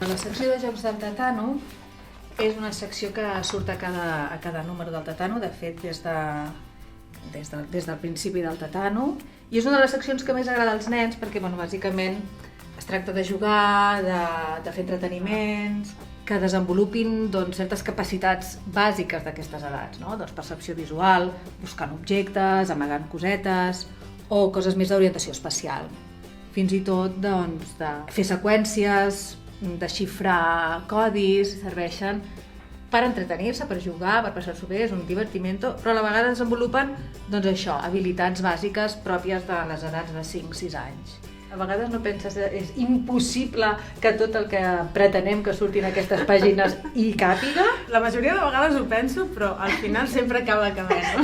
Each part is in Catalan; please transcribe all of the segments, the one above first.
La secció de jocs del Tatano és una secció que surt a cada número del Tatano, de fet des del principi del Tatano, i és una de les seccions que més agrada als nens perquè bàsicament es tracta de jugar, de fer entreteniments, que desenvolupin certes capacitats bàsiques d'aquestes edats, no? Percepció visual, buscant objectes, amagant cosetes o coses més d'orientació espacial. Fins i tot de fer seqüències, desxifrar codis, serveixen per entretenir-se, per jugar, per passar-s'ho bé, és un divertimento, però a la vegada desenvolupen habilitats bàsiques pròpies de les edats de 5-6 anys. A vegades no penses que és impossible que tot el que pretenem que surtin aquestes pàgines hi càpiga? La majoria de vegades ho penso, però al final sempre acaba cabent.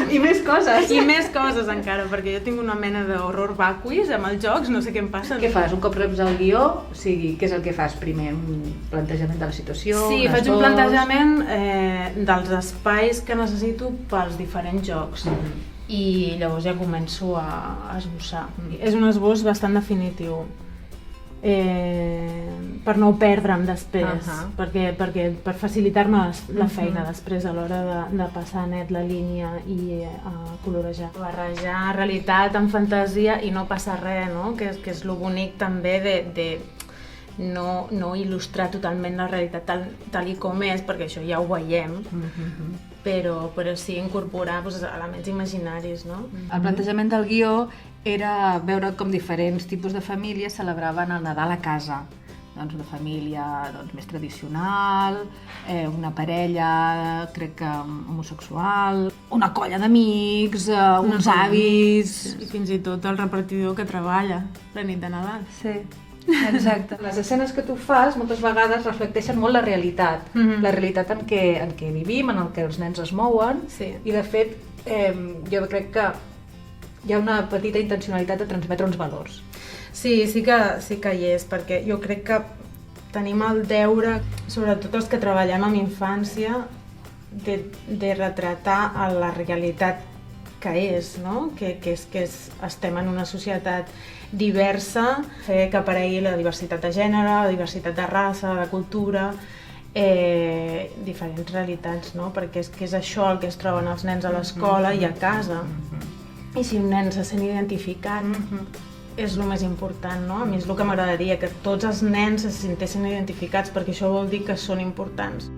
I més coses. I més coses encara, perquè jo tinc una mena d'horror vacuis amb els jocs, no sé què em passa. Què fas? Un cop reps el guió? O sigui, què és el que fas primer? Un plantejament de la situació? Sí, faig un plantejament dels espais que necessito pels diferents jocs. I llavors ja començo a esbossar. És un esbós bastant definitiu, per no perdre'm després, perquè per facilitar-me la feina després a l'hora de passar net la línia i colorejar. Barrejar realitat amb fantasia i no passa res, no? Que és lo bonic també de no il·lustrar totalment la realitat tal i com és, perquè això ja ho veiem, però sí incorporar elements imaginaris, no? El plantejament del guió era veure com diferents tipus de famílies celebraven el Nadal a casa. Una família més tradicional, una parella, crec que homosexual, una colla d'amics, uns avis... I fins i tot el repartidor que treballa la nit de Nadal. Sí. Exacte. Les escenes que tu fas moltes vegades reflecteixen molt la realitat, la realitat en què vivim, en què els nens es mouen, i de fet jo crec que hi ha una petita intencionalitat de transmetre uns valors. Sí que hi és, perquè jo crec que tenim el deure, sobretot els que treballem amb infància, de retratar la realitat que és, no? Que estem en una societat diversa, fer que aparegui la diversitat de gènere, la diversitat de raça, de cultura, diferents realitats, no? Perquè és això el que es troben els nens a l'escola i a casa. I si un nen se sent identificat, és el més important, no? A mi és el que m'agradaria, que tots els nens se sentessin identificats, perquè això vol dir que són importants.